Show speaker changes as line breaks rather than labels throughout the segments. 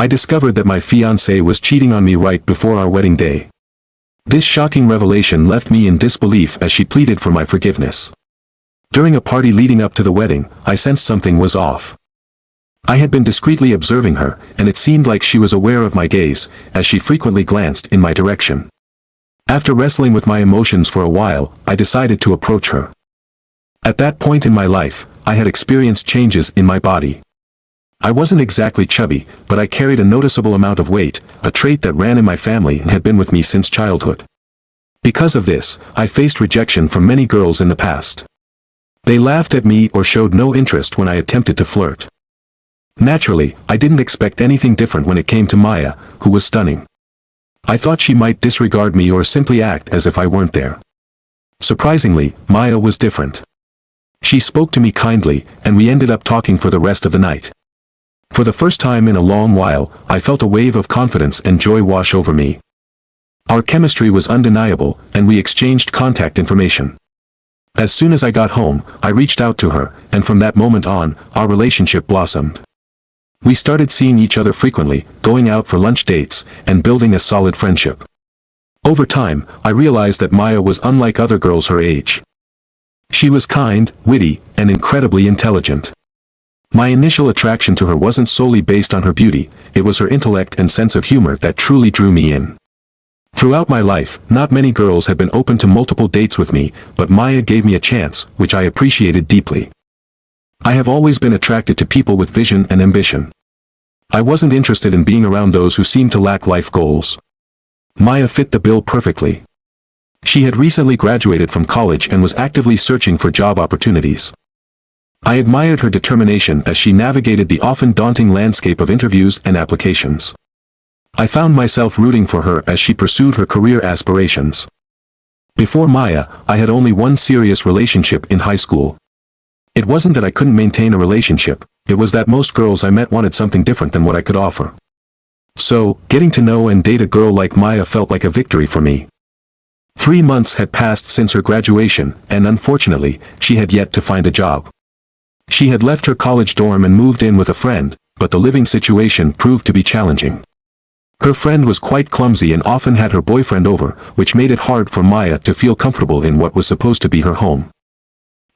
I discovered that my fiancé was cheating on me right before our wedding day. This shocking revelation left me in disbelief as she pleaded for my forgiveness. During a party leading up to the wedding, I sensed something was off. I had been discreetly observing her, and it seemed like she was aware of my gaze, as she frequently glanced in my direction. After wrestling with my emotions for a while, I decided to approach her. At that point in my life, I had experienced changes in my body. I wasn't exactly chubby, but I carried a noticeable amount of weight, a trait that ran in my family and had been with me since childhood. Because of this, I faced rejection from many girls in the past. They laughed at me or showed no interest when I attempted to flirt. Naturally, I didn't expect anything different when it came to Maya, who was stunning. I thought she might disregard me or simply act as if I weren't there. Surprisingly, Maya was different. She spoke to me kindly, and we ended up talking for the rest of the night. For the first time in a long while, I felt a wave of confidence and joy wash over me. Our chemistry was undeniable, and we exchanged contact information. As soon as I got home, I reached out to her, and from that moment on, our relationship blossomed. We started seeing each other frequently, going out for lunch dates, and building a solid friendship. Over time, I realized that Maya was unlike other girls her age. She was kind, witty, and incredibly intelligent. My initial attraction to her wasn't solely based on her beauty, it was her intellect and sense of humor that truly drew me in. Throughout my life, not many girls had been open to multiple dates with me, but Maya gave me a chance, which I appreciated deeply. I have always been attracted to people with vision and ambition. I wasn't interested in being around those who seemed to lack life goals. Maya fit the bill perfectly. She had recently graduated from college and was actively searching for job opportunities. I admired her determination as she navigated the often daunting landscape of interviews and applications. I found myself rooting for her as she pursued her career aspirations. Before Maya, I had only one serious relationship in high school. It wasn't that I couldn't maintain a relationship, it was that most girls I met wanted something different than what I could offer. So, getting to know and date a girl like Maya felt like a victory for me. 3 months had passed since her graduation, and unfortunately, she had yet to find a job. She had left her college dorm and moved in with a friend, but the living situation proved to be challenging. Her friend was quite clumsy and often had her boyfriend over, which made it hard for Maya to feel comfortable in what was supposed to be her home.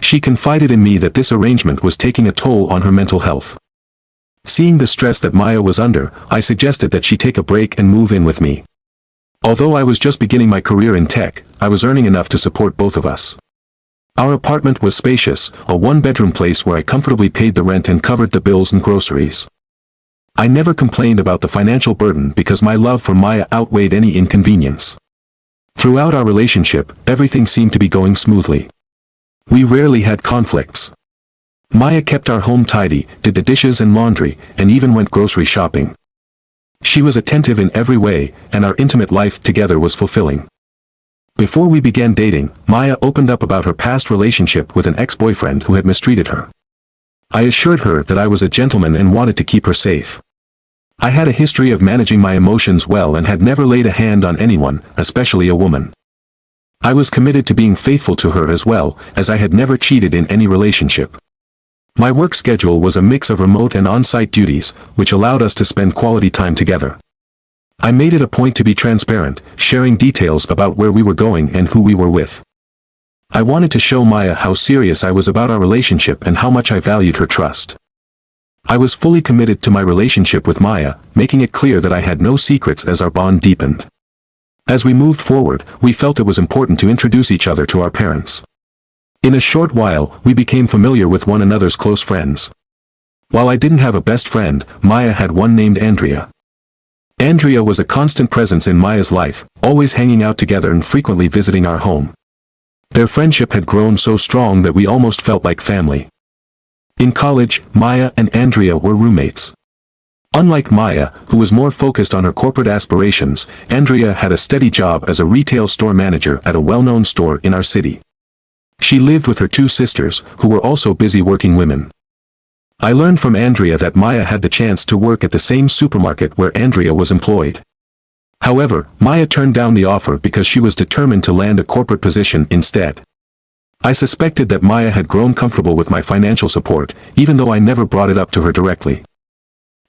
She confided in me that this arrangement was taking a toll on her mental health. Seeing the stress that Maya was under, I suggested that she take a break and move in with me. Although I was just beginning my career in tech, I was earning enough to support both of us. Our apartment was spacious, a one-bedroom place where I comfortably paid the rent and covered the bills and groceries. I never complained about the financial burden because my love for Maya outweighed any inconvenience. Throughout our relationship, everything seemed to be going smoothly. We rarely had conflicts. Maya kept our home tidy, did the dishes and laundry, and even went grocery shopping. She was attentive in every way, and our intimate life together was fulfilling. Before we began dating, Maya opened up about her past relationship with an ex-boyfriend who had mistreated her. I assured her that I was a gentleman and wanted to keep her safe. I had a history of managing my emotions well and had never laid a hand on anyone, especially a woman. I was committed to being faithful to her as well, as I had never cheated in any relationship. My work schedule was a mix of remote and on-site duties, which allowed us to spend quality time together. I made it a point to be transparent, sharing details about where we were going and who we were with. I wanted to show Maya how serious I was about our relationship and how much I valued her trust. I was fully committed to my relationship with Maya, making it clear that I had no secrets as our bond deepened. As we moved forward, we felt it was important to introduce each other to our parents. In a short while, we became familiar with one another's close friends. While I didn't have a best friend, Maya had one named Andrea. Andrea was a constant presence in Maya's life, always hanging out together and frequently visiting our home. Their friendship had grown so strong that we almost felt like family. In college, Maya and Andrea were roommates. Unlike Maya, who was more focused on her corporate aspirations, Andrea had a steady job as a retail store manager at a well-known store in our city. She lived with her 2 sisters, who were also busy working women. I learned from Andrea that Maya had the chance to work at the same supermarket where Andrea was employed. However, Maya turned down the offer because she was determined to land a corporate position instead. I suspected that Maya had grown comfortable with my financial support, even though I never brought it up to her directly.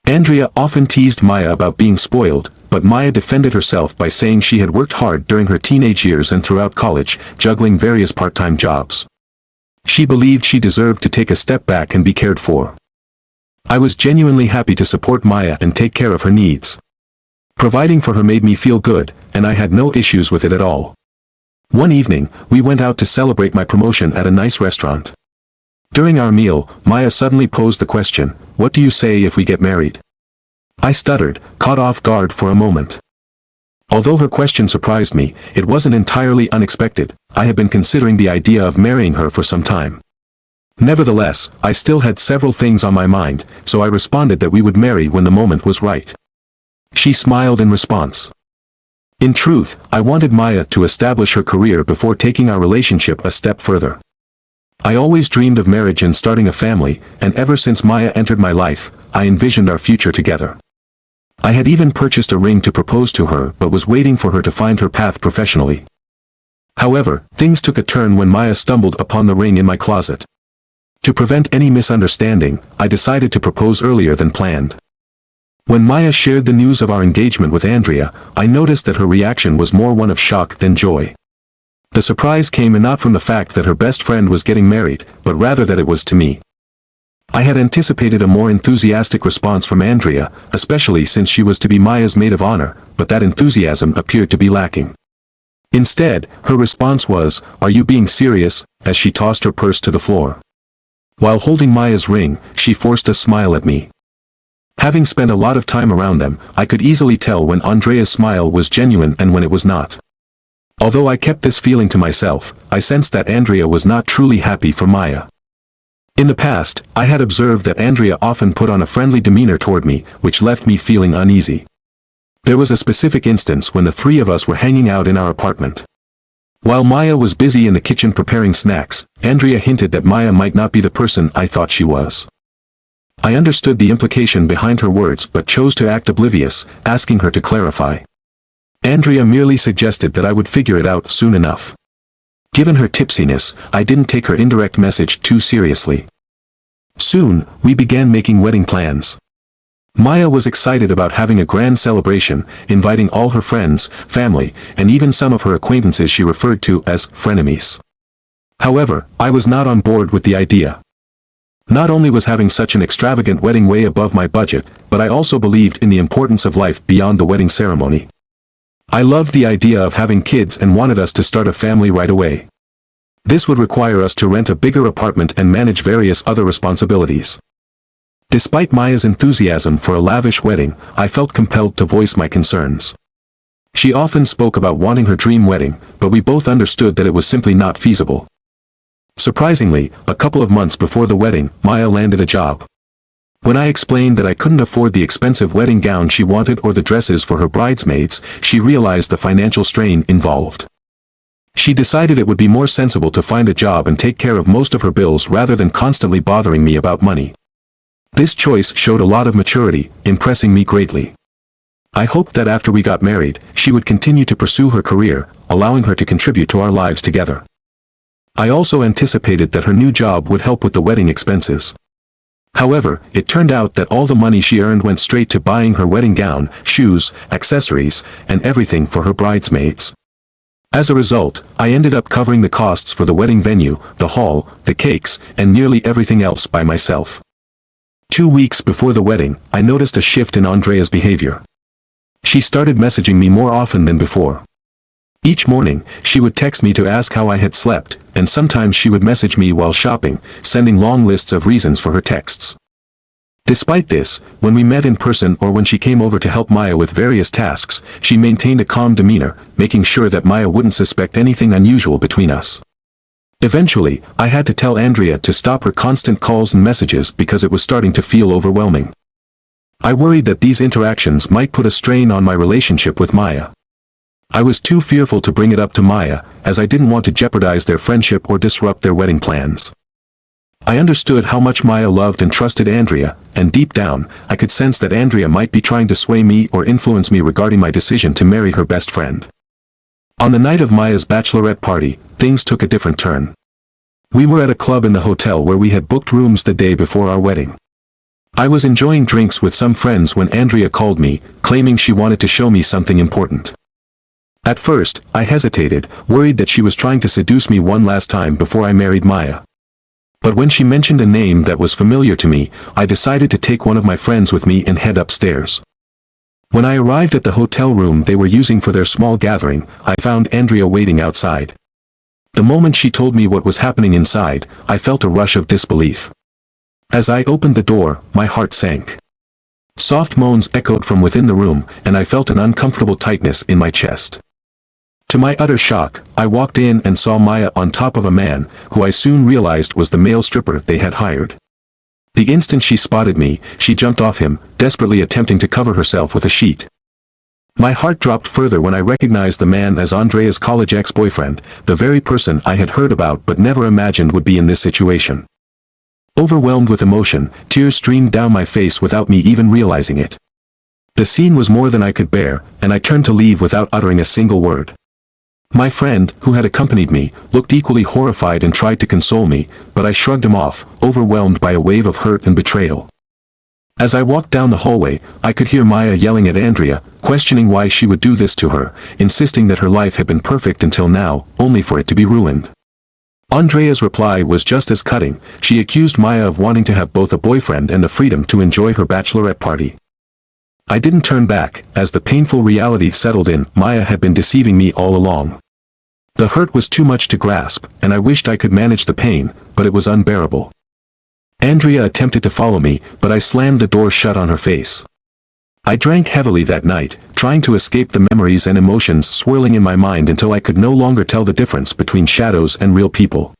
Andrea often teased Maya about being spoiled, but Maya defended herself by saying she had worked hard during her teenage years and throughout college, juggling various part-time jobs. She believed she deserved to take a step back and be cared for. I was genuinely happy to support Maya and take care of her needs. Providing for her made me feel good, and I had no issues with it at all. One evening, we went out to celebrate my promotion at a nice restaurant. During our meal, Maya suddenly posed the question, "What do you say if we get married?" I stuttered, caught off guard for a moment. Although her question surprised me, it wasn't entirely unexpected. I had been considering the idea of marrying her for some time. Nevertheless, I still had several things on my mind, so I responded that we would marry when the moment was right. She smiled in response. In truth, I wanted Maya to establish her career before taking our relationship a step further. I always dreamed of marriage and starting a family, and ever since Maya entered my life, I envisioned our future together. I had even purchased a ring to propose to her but was waiting for her to find her path professionally. However, things took a turn when Maya stumbled upon the ring in my closet. To prevent any misunderstanding, I decided to propose earlier than planned. When Maya shared the news of our engagement with Andrea, I noticed that her reaction was more one of shock than joy. The surprise came not from the fact that her best friend was getting married, but rather that it was to me. I had anticipated a more enthusiastic response from Andrea, especially since she was to be Maya's maid of honor, but that enthusiasm appeared to be lacking. Instead, her response was, "Are you being serious?" as she tossed her purse to the floor. While holding Maya's ring, she forced a smile at me. Having spent a lot of time around them, I could easily tell when Andrea's smile was genuine and when it was not. Although I kept this feeling to myself, I sensed that Andrea was not truly happy for Maya. In the past, I had observed that Andrea often put on a friendly demeanor toward me, which left me feeling uneasy. There was a specific instance when the three of us were hanging out in our apartment. While Maya was busy in the kitchen preparing snacks, Andrea hinted that Maya might not be the person I thought she was. I understood the implication behind her words but chose to act oblivious, asking her to clarify. Andrea merely suggested that I would figure it out soon enough. Given her tipsiness, I didn't take her indirect message too seriously. Soon, we began making wedding plans. Maya was excited about having a grand celebration, inviting all her friends, family, and even some of her acquaintances she referred to as frenemies. However, I was not on board with the idea. Not only was having such an extravagant wedding way above my budget, but I also believed in the importance of life beyond the wedding ceremony. I loved the idea of having kids and wanted us to start a family right away. This would require us to rent a bigger apartment and manage various other responsibilities. Despite Maya's enthusiasm for a lavish wedding, I felt compelled to voice my concerns. She often spoke about wanting her dream wedding, but we both understood that it was simply not feasible. Surprisingly, a couple of months before the wedding, Maya landed a job. When I explained that I couldn't afford the expensive wedding gown she wanted or the dresses for her bridesmaids, she realized the financial strain involved. She decided it would be more sensible to find a job and take care of most of her bills rather than constantly bothering me about money. This choice showed a lot of maturity, impressing me greatly. I hoped that after we got married, she would continue to pursue her career, allowing her to contribute to our lives together. I also anticipated that her new job would help with the wedding expenses. However, it turned out that all the money she earned went straight to buying her wedding gown, shoes, accessories, and everything for her bridesmaids. As a result, I ended up covering the costs for the wedding venue, the hall, the cakes, and nearly everything else by myself. 2 weeks before the wedding, I noticed a shift in Andrea's behavior. She started messaging me more often than before. Each morning, she would text me to ask how I had slept, and sometimes she would message me while shopping, sending long lists of reasons for her texts. Despite this, when we met in person or when she came over to help Maya with various tasks, she maintained a calm demeanor, making sure that Maya wouldn't suspect anything unusual between us. Eventually, I had to tell Andrea to stop her constant calls and messages because it was starting to feel overwhelming. I worried that these interactions might put a strain on my relationship with Maya. I was too fearful to bring it up to Maya, as I didn't want to jeopardize their friendship or disrupt their wedding plans. I understood how much Maya loved and trusted Andrea, and deep down, I could sense that Andrea might be trying to sway me or influence me regarding my decision to marry her best friend. On the night of Maya's bachelorette party, things took a different turn. We were at a club in the hotel where we had booked rooms the day before our wedding. I was enjoying drinks with some friends when Andrea called me, claiming she wanted to show me something important. At first, I hesitated, worried that she was trying to seduce me one last time before I married Maya. But when she mentioned a name that was familiar to me, I decided to take one of my friends with me and head upstairs. When I arrived at the hotel room they were using for their small gathering, I found Andrea waiting outside. The moment she told me what was happening inside, I felt a rush of disbelief. As I opened the door, my heart sank. Soft moans echoed from within the room, and I felt an uncomfortable tightness in my chest. To my utter shock, I walked in and saw Maya on top of a man, who I soon realized was the male stripper they had hired. The instant she spotted me, she jumped off him, desperately attempting to cover herself with a sheet. My heart dropped further when I recognized the man as Andrea's college ex-boyfriend, the very person I had heard about but never imagined would be in this situation. Overwhelmed with emotion, tears streamed down my face without me even realizing it. The scene was more than I could bear, and I turned to leave without uttering a single word. My friend, who had accompanied me, looked equally horrified and tried to console me, but I shrugged him off, overwhelmed by a wave of hurt and betrayal. As I walked down the hallway, I could hear Maya yelling at Andrea, questioning why she would do this to her, insisting that her life had been perfect until now, only for it to be ruined. Andrea's reply was just as cutting. She accused Maya of wanting to have both a boyfriend and the freedom to enjoy her bachelorette party. I didn't turn back, as the painful reality settled in. Maya had been deceiving me all along. The hurt was too much to grasp, and I wished I could manage the pain, but it was unbearable. Andrea attempted to follow me, but I slammed the door shut on her face. I drank heavily that night, trying to escape the memories and emotions swirling in my mind until I could no longer tell the difference between shadows and real people.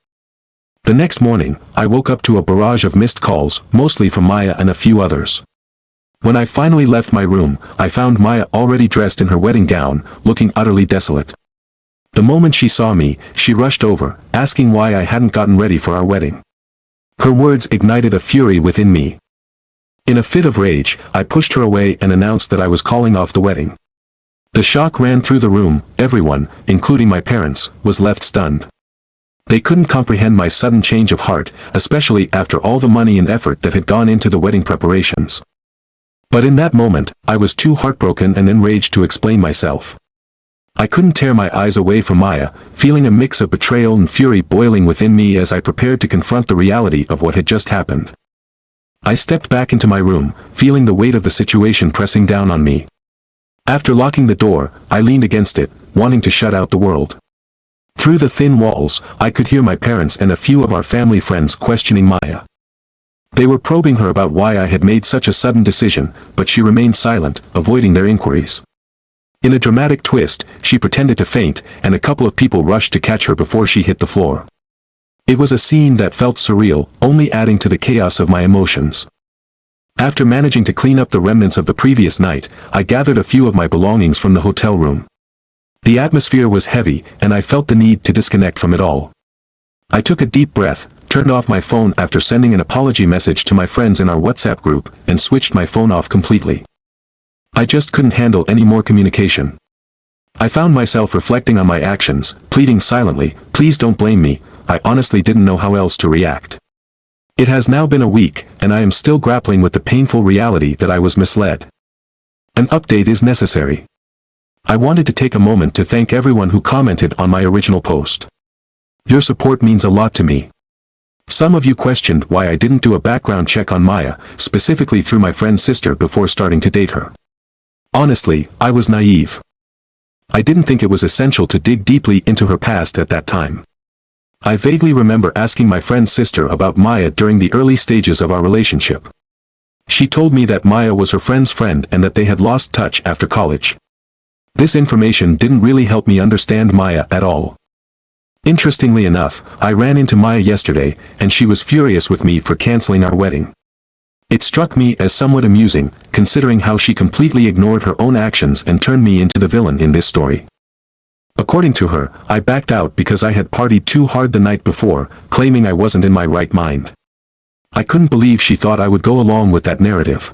The next morning, I woke up to a barrage of missed calls, mostly from Maya and a few others. When I finally left my room, I found Maya already dressed in her wedding gown, looking utterly desolate. The moment she saw me, she rushed over, asking why I hadn't gotten ready for our wedding. Her words ignited a fury within me. In a fit of rage, I pushed her away and announced that I was calling off the wedding. The shock ran through the room. Everyone, including my parents, was left stunned. They couldn't comprehend my sudden change of heart, especially after all the money and effort that had gone into the wedding preparations. But in that moment, I was too heartbroken and enraged to explain myself. I couldn't tear my eyes away from Maya, feeling a mix of betrayal and fury boiling within me as I prepared to confront the reality of what had just happened. I stepped back into my room, feeling the weight of the situation pressing down on me. After locking the door, I leaned against it, wanting to shut out the world. Through the thin walls, I could hear my parents and a few of our family friends questioning Maya. They were probing her about why I had made such a sudden decision, but she remained silent, avoiding their inquiries. In a dramatic twist, she pretended to faint, and a couple of people rushed to catch her before she hit the floor. It was a scene that felt surreal, only adding to the chaos of my emotions. After managing to clean up the remnants of the previous night, I gathered a few of my belongings from the hotel room. The atmosphere was heavy, and I felt the need to disconnect from it all. I took a deep breath, turned off my phone after sending an apology message to my friends in our WhatsApp group, and switched my phone off completely. I just couldn't handle any more communication. I found myself reflecting on my actions, pleading silently, "Please don't blame me, I honestly didn't know how else to react." It has now been a week, and I am still grappling with the painful reality that I was misled. An update is necessary. I wanted to take a moment to thank everyone who commented on my original post. Your support means a lot to me. Some of you questioned why I didn't do a background check on Maya, specifically through my friend's sister, before starting to date her. Honestly, I was naive. I didn't think it was essential to dig deeply into her past at that time. I vaguely remember asking my friend's sister about Maya during the early stages of our relationship. She told me that Maya was her friend's friend and that they had lost touch after college. This information didn't really help me understand Maya at all. Interestingly enough, I ran into Maya yesterday, and she was furious with me for canceling our wedding. It struck me as somewhat amusing, considering how she completely ignored her own actions and turned me into the villain in this story. According to her, I backed out because I had partied too hard the night before, claiming I wasn't in my right mind. I couldn't believe she thought I would go along with that narrative.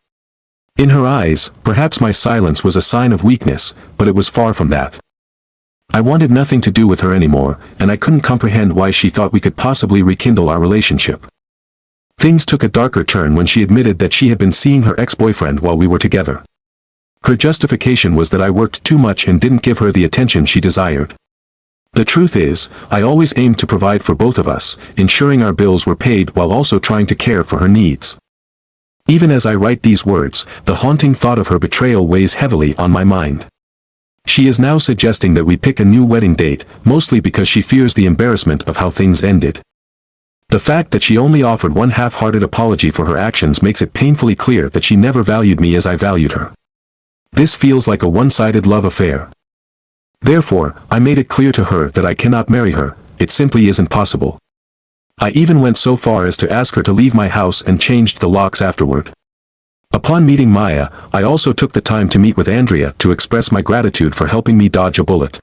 In her eyes, perhaps my silence was a sign of weakness, but it was far from that. I wanted nothing to do with her anymore, and I couldn't comprehend why she thought we could possibly rekindle our relationship. Things took a darker turn when she admitted that she had been seeing her ex-boyfriend while we were together. Her justification was that I worked too much and didn't give her the attention she desired. The truth is, I always aimed to provide for both of us, ensuring our bills were paid while also trying to care for her needs. Even as I write these words, the haunting thought of her betrayal weighs heavily on my mind. She is now suggesting that we pick a new wedding date, mostly because she fears the embarrassment of how things ended. The fact that she only offered one half-hearted apology for her actions makes it painfully clear that she never valued me as I valued her. This feels like a one-sided love affair. Therefore, I made it clear to her that I cannot marry her, it simply isn't possible. I even went so far as to ask her to leave my house and changed the locks afterward. Upon meeting Maya, I also took the time to meet with Andrea to express my gratitude for helping me dodge a bullet.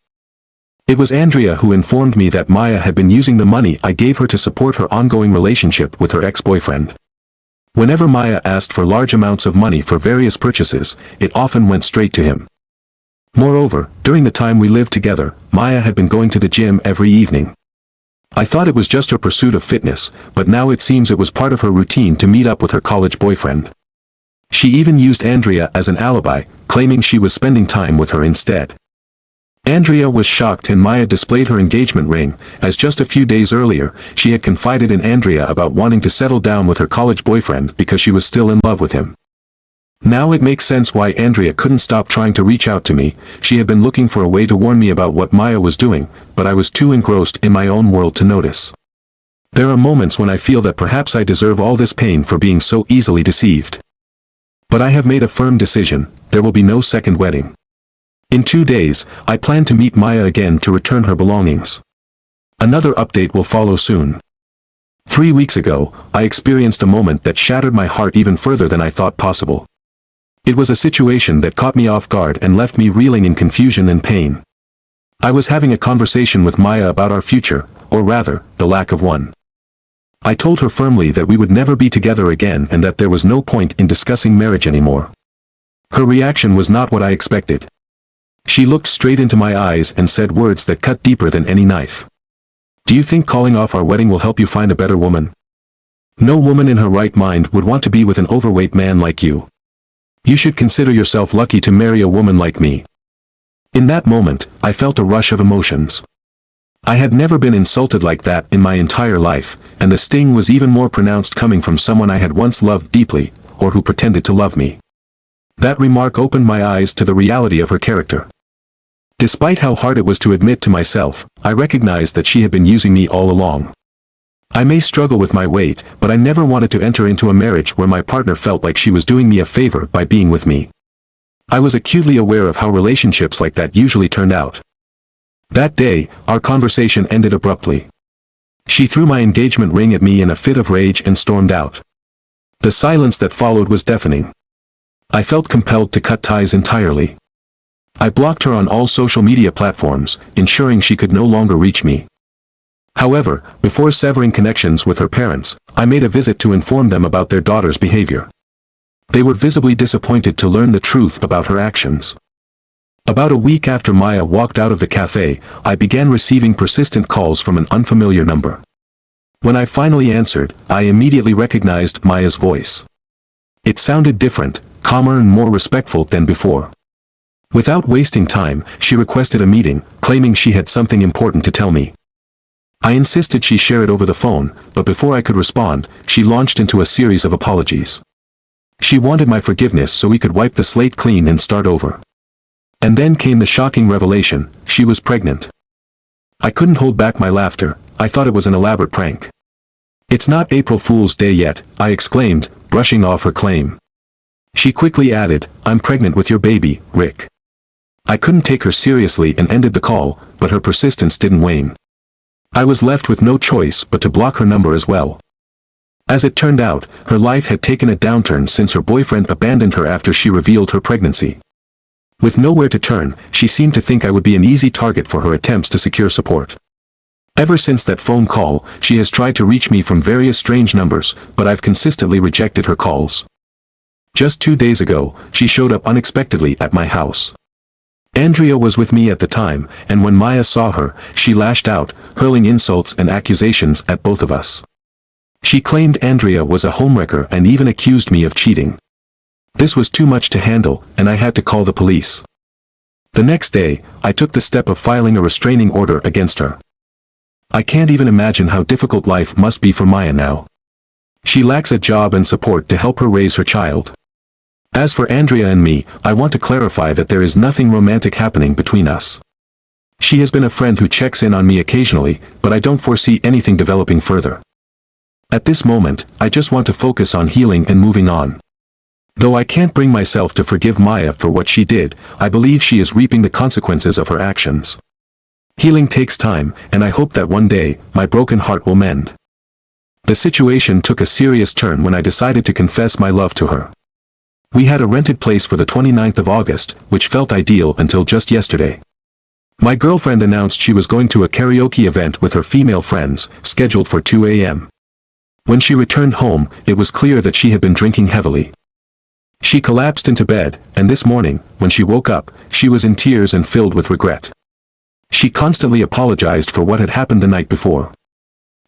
It was Andrea who informed me that Maya had been using the money I gave her to support her ongoing relationship with her ex-boyfriend. Whenever Maya asked for large amounts of money for various purchases, it often went straight to him. Moreover, during the time we lived together, Maya had been going to the gym every evening. I thought it was just her pursuit of fitness, but now it seems it was part of her routine to meet up with her college boyfriend. She even used Andrea as an alibi, claiming she was spending time with her instead. Andrea was shocked and Maya displayed her engagement ring, as just a few days earlier, she had confided in Andrea about wanting to settle down with her college boyfriend because she was still in love with him. Now it makes sense why Andrea couldn't stop trying to reach out to me. She had been looking for a way to warn me about what Maya was doing, but I was too engrossed in my own world to notice. There are moments when I feel that perhaps I deserve all this pain for being so easily deceived. But I have made a firm decision, there will be no second wedding. In 2 days, I plan to meet Maya again to return her belongings. Another update will follow soon. 3 weeks ago, I experienced a moment that shattered my heart even further than I thought possible. It was a situation that caught me off guard and left me reeling in confusion and pain. I was having a conversation with Maya about our future, or rather, the lack of one. I told her firmly that we would never be together again and that there was no point in discussing marriage anymore. Her reaction was not what I expected. She looked straight into my eyes and said words that cut deeper than any knife. Do you think calling off our wedding will help you find a better woman? No woman in her right mind would want to be with an overweight man like you. You should consider yourself lucky to marry a woman like me. In that moment, I felt a rush of emotions. I had never been insulted like that in my entire life, and the sting was even more pronounced coming from someone I had once loved deeply, or who pretended to love me. That remark opened my eyes to the reality of her character. Despite how hard it was to admit to myself, I recognized that she had been using me all along. I may struggle with my weight, but I never wanted to enter into a marriage where my partner felt like she was doing me a favor by being with me. I was acutely aware of how relationships like that usually turned out. That day, our conversation ended abruptly. She threw my engagement ring at me in a fit of rage and stormed out. The silence that followed was deafening. I felt compelled to cut ties entirely. I blocked her on all social media platforms, ensuring she could no longer reach me. However, before severing connections with her parents, I made a visit to inform them about their daughter's behavior. They were visibly disappointed to learn the truth about her actions. About a week after Maya walked out of the cafe, I began receiving persistent calls from an unfamiliar number. When I finally answered, I immediately recognized Maya's voice. It sounded different, calmer and more respectful than before. Without wasting time, she requested a meeting, claiming she had something important to tell me. I insisted she share it over the phone, but before I could respond, she launched into a series of apologies. She wanted my forgiveness so we could wipe the slate clean and start over. And then came the shocking revelation, she was pregnant. I couldn't hold back my laughter, I thought it was an elaborate prank. It's not April Fool's Day yet, I exclaimed, brushing off her claim. She quickly added, I'm pregnant with your baby, Rick. I couldn't take her seriously and ended the call, but her persistence didn't wane. I was left with no choice but to block her number as well. As it turned out, her life had taken a downturn since her boyfriend abandoned her after she revealed her pregnancy. With nowhere to turn, she seemed to think I would be an easy target for her attempts to secure support. Ever since that phone call, she has tried to reach me from various strange numbers, but I've consistently rejected her calls. Just 2 days ago, she showed up unexpectedly at my house. Andrea was with me at the time, and when Maya saw her, she lashed out, hurling insults and accusations at both of us. She claimed Andrea was a homewrecker and even accused me of cheating. This was too much to handle, and I had to call the police. The next day, I took the step of filing a restraining order against her. I can't even imagine how difficult life must be for Maya now. She lacks a job and support to help her raise her child. As for Andrea and me, I want to clarify that there is nothing romantic happening between us. She has been a friend who checks in on me occasionally, but I don't foresee anything developing further. At this moment, I just want to focus on healing and moving on. Though I can't bring myself to forgive Maya for what she did, I believe she is reaping the consequences of her actions. Healing takes time, and I hope that one day, my broken heart will mend. The situation took a serious turn when I decided to confess my love to her. We had a rented place for the 29th of August, which felt ideal until just yesterday. My girlfriend announced she was going to a karaoke event with her female friends, scheduled for 2 a.m. When she returned home, it was clear that she had been drinking heavily. She collapsed into bed, and this morning, when she woke up, she was in tears and filled with regret. She constantly apologized for what had happened the night before.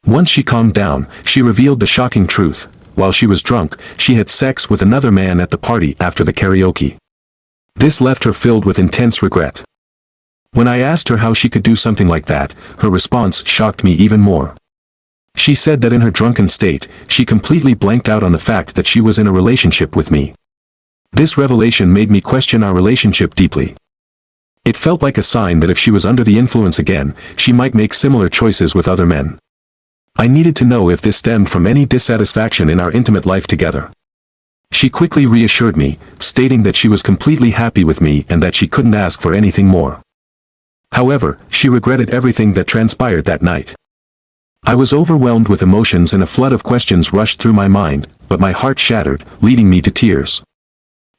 Once she calmed down, she revealed the shocking truth. While she was drunk, she had sex with another man at the party after the karaoke. This left her filled with intense regret. When I asked her how she could do something like that, her response shocked me even more. She said that in her drunken state, she completely blanked out on the fact that she was in a relationship with me. This revelation made me question our relationship deeply. It felt like a sign that if she was under the influence again, she might make similar choices with other men. I needed to know if this stemmed from any dissatisfaction in our intimate life together. She quickly reassured me, stating that she was completely happy with me and that she couldn't ask for anything more. However, she regretted everything that transpired that night. I was overwhelmed with emotions and a flood of questions rushed through my mind, but my heart shattered, leading me to tears.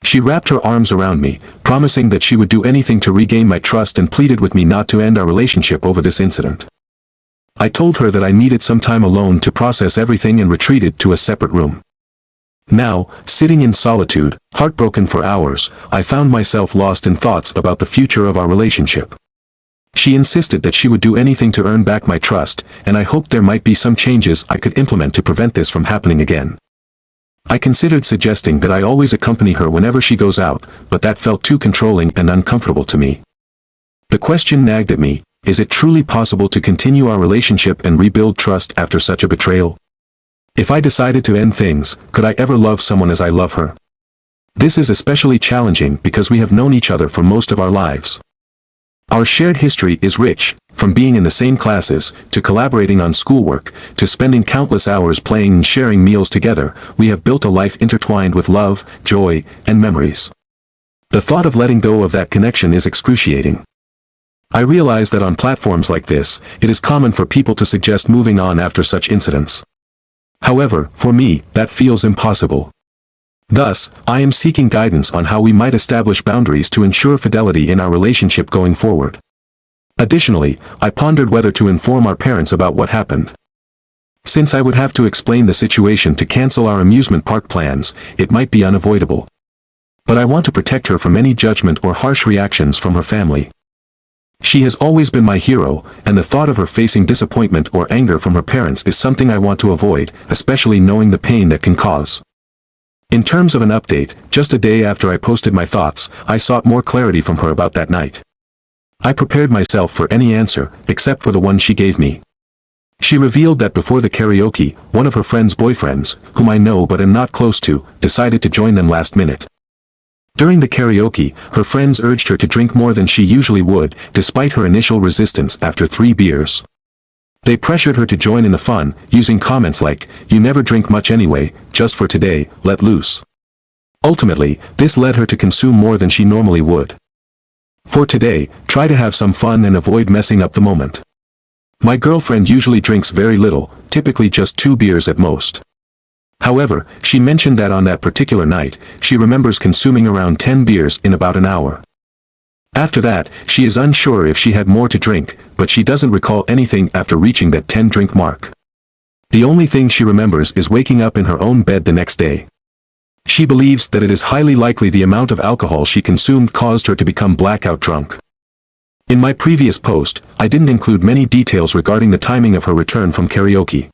She wrapped her arms around me, promising that she would do anything to regain my trust and pleaded with me not to end our relationship over this incident. I told her that I needed some time alone to process everything and retreated to a separate room. Now, sitting in solitude, heartbroken for hours, I found myself lost in thoughts about the future of our relationship. She insisted that she would do anything to earn back my trust, and I hoped there might be some changes I could implement to prevent this from happening again. I considered suggesting that I always accompany her whenever she goes out, but that felt too controlling and uncomfortable to me. The question nagged at me, is it truly possible to continue our relationship and rebuild trust after such a betrayal? If I decided to end things, could I ever love someone as I love her? This is especially challenging because we have known each other for most of our lives. Our shared history is rich, from being in the same classes, to collaborating on schoolwork, to spending countless hours playing and sharing meals together. We have built a life intertwined with love, joy, and memories. The thought of letting go of that connection is excruciating. I realize that on platforms like this, it is common for people to suggest moving on after such incidents. However, for me, that feels impossible. Thus, I am seeking guidance on how we might establish boundaries to ensure fidelity in our relationship going forward. Additionally, I pondered whether to inform our parents about what happened. Since I would have to explain the situation to cancel our amusement park plans, it might be unavoidable. But I want to protect her from any judgment or harsh reactions from her family. She has always been my hero, and the thought of her facing disappointment or anger from her parents is something I want to avoid, especially knowing the pain that can cause. In terms of an update, just a day after I posted my thoughts, I sought more clarity from her about that night. I prepared myself for any answer, except for the one she gave me. She revealed that before the karaoke, one of her friend's boyfriends, whom I know but am not close to, decided to join them last minute. During the karaoke, her friends urged her to drink more than she usually would, despite her initial resistance after 3 beers. They pressured her to join in the fun, using comments like, "You never drink much anyway, just for today, let loose." Ultimately, this led her to consume more than she normally would. For today, try to have some fun and avoid messing up the moment. My girlfriend usually drinks very little, typically just 2 beers at most. However, she mentioned that on that particular night, she remembers consuming around 10 beers in about an hour. After that, she is unsure if she had more to drink, but she doesn't recall anything after reaching that 10-drink mark. The only thing she remembers is waking up in her own bed the next day. She believes that it is highly likely the amount of alcohol she consumed caused her to become blackout drunk. In my previous post, I didn't include many details regarding the timing of her return from karaoke.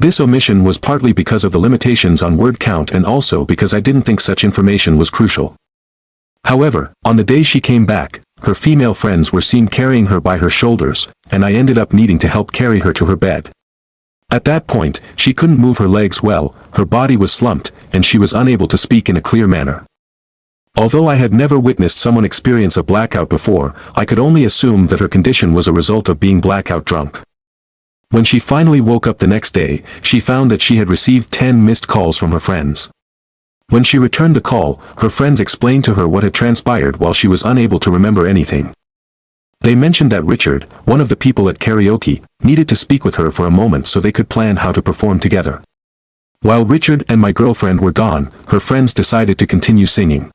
This omission was partly because of the limitations on word count and also because I didn't think such information was crucial. However, on the day she came back, her female friends were seen carrying her by her shoulders, and I ended up needing to help carry her to her bed. At that point, she couldn't move her legs well, her body was slumped, and she was unable to speak in a clear manner. Although I had never witnessed someone experience a blackout before, I could only assume that her condition was a result of being blackout drunk. When she finally woke up the next day, she found that she had received 10 missed calls from her friends. When she returned the call, her friends explained to her what had transpired while she was unable to remember anything. They mentioned that Richard, one of the people at karaoke, needed to speak with her for a moment so they could plan how to perform together. While Richard and my girlfriend were gone, her friends decided to continue singing.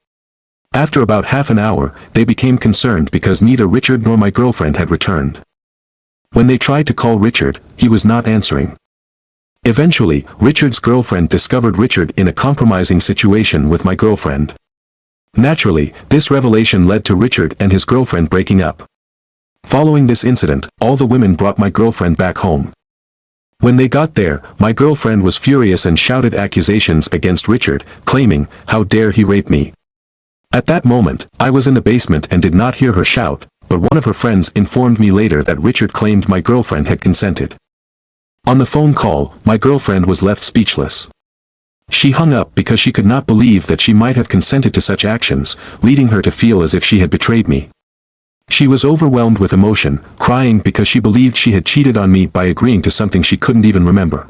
After about half an hour, they became concerned because neither Richard nor my girlfriend had returned. When they tried to call Richard, he was not answering. Eventually, Richard's girlfriend discovered Richard in a compromising situation with my girlfriend. Naturally, this revelation led to Richard and his girlfriend breaking up. Following this incident, all the women brought my girlfriend back home. When they got there, my girlfriend was furious and shouted accusations against Richard, claiming, "How dare he rape me?" At that moment, I was in the basement and did not hear her shout, but one of her friends informed me later that Richard claimed my girlfriend had consented. On the phone call, my girlfriend was left speechless. She hung up because she could not believe that she might have consented to such actions, leading her to feel as if she had betrayed me. She was overwhelmed with emotion, crying because she believed she had cheated on me by agreeing to something she couldn't even remember.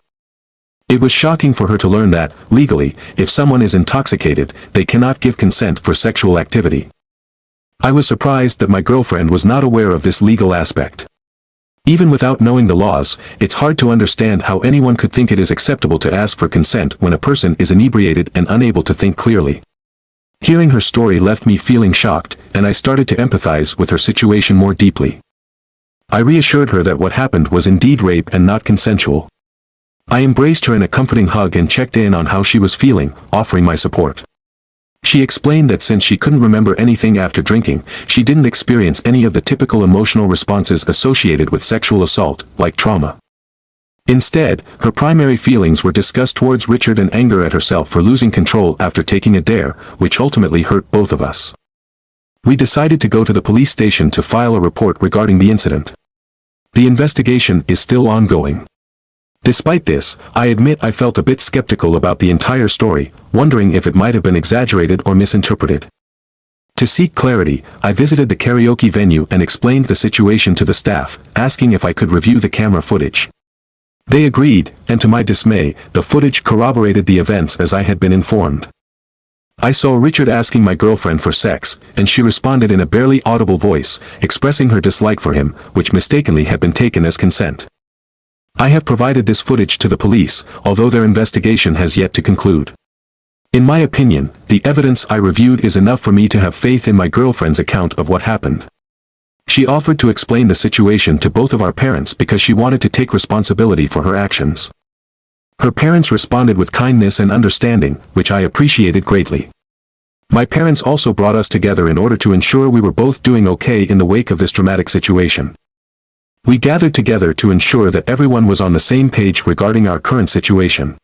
It was shocking for her to learn that, legally, if someone is intoxicated, they cannot give consent for sexual activity. I was surprised that my girlfriend was not aware of this legal aspect. Even without knowing the laws, it's hard to understand how anyone could think it is acceptable to ask for consent when a person is inebriated and unable to think clearly. Hearing her story left me feeling shocked, and I started to empathize with her situation more deeply. I reassured her that what happened was indeed rape and not consensual. I embraced her in a comforting hug and checked in on how she was feeling, offering my support. She explained that since she couldn't remember anything after drinking, she didn't experience any of the typical emotional responses associated with sexual assault, like trauma. Instead, her primary feelings were disgust towards Richard and anger at herself for losing control after taking a dare, which ultimately hurt both of us. We decided to go to the police station to file a report regarding the incident. The investigation is still ongoing. Despite this, I admit I felt a bit skeptical about the entire story, wondering if it might have been exaggerated or misinterpreted. To seek clarity, I visited the karaoke venue and explained the situation to the staff, asking if I could review the camera footage. They agreed, and to my dismay, the footage corroborated the events as I had been informed. I saw Richard asking my girlfriend for sex, and she responded in a barely audible voice, expressing her dislike for him, which mistakenly had been taken as consent. I have provided this footage to the police, although their investigation has yet to conclude. In my opinion, the evidence I reviewed is enough for me to have faith in my girlfriend's account of what happened. She offered to explain the situation to both of our parents because she wanted to take responsibility for her actions. Her parents responded with kindness and understanding, which I appreciated greatly. My parents also brought us together in order to ensure we were both doing okay in the wake of this dramatic situation. We gathered together to ensure that everyone was on the same page regarding our current situation.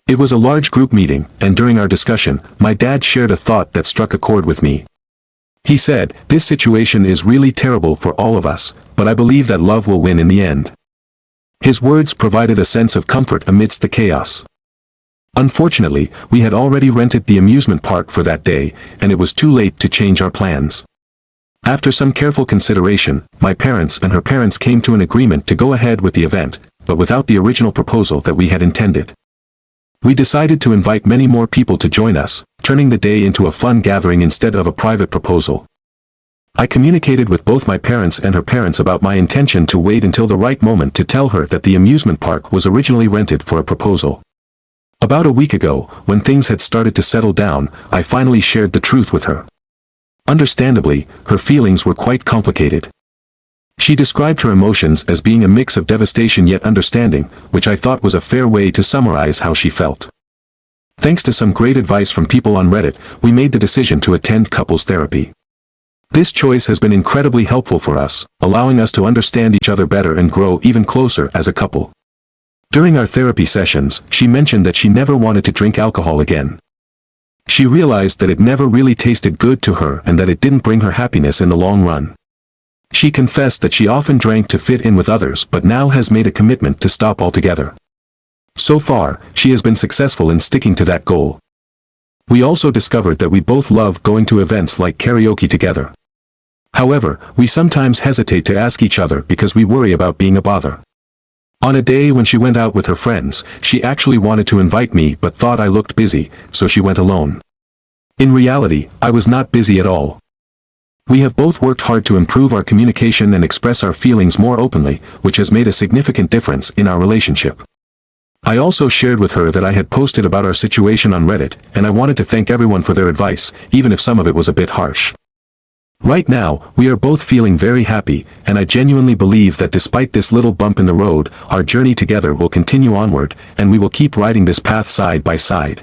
It was a large group meeting, and during our discussion, my dad shared a thought that struck a chord with me. He said, "This situation is really terrible for all of us, but I believe that love will win in the end." His words provided a sense of comfort amidst the chaos. Unfortunately, we had already rented the amusement park for that day, and it was too late to change our plans. After some careful consideration, my parents and her parents came to an agreement to go ahead with the event, but without the original proposal that we had intended. We decided to invite many more people to join us, turning the day into a fun gathering instead of a private proposal. I communicated with both my parents and her parents about my intention to wait until the right moment to tell her that the amusement park was originally rented for a proposal. About a week ago, when things had started to settle down, I finally shared the truth with her. Understandably, her feelings were quite complicated. She described her emotions as being a mix of devastation yet understanding, which I thought was a fair way to summarize how she felt. Thanks to some great advice from people on Reddit, we made the decision to attend couples therapy. This choice has been incredibly helpful for us, allowing us to understand each other better and grow even closer as a couple. During our therapy sessions, she mentioned that she never wanted to drink alcohol again. She realized that it never really tasted good to her and that it didn't bring her happiness in the long run. She confessed that she often drank to fit in with others but now has made a commitment to stop altogether. So far, she has been successful in sticking to that goal. We also discovered that we both love going to events like karaoke together. However, we sometimes hesitate to ask each other because we worry about being a bother. On a day when she went out with her friends, she actually wanted to invite me but thought I looked busy, so she went alone. In reality, I was not busy at all. We have both worked hard to improve our communication and express our feelings more openly, which has made a significant difference in our relationship. I also shared with her that I had posted about our situation on Reddit, and I wanted to thank everyone for their advice, even if some of it was a bit harsh. Right now, we are both feeling very happy, and I genuinely believe that despite this little bump in the road, our journey together will continue onward, and we will keep riding this path side by side.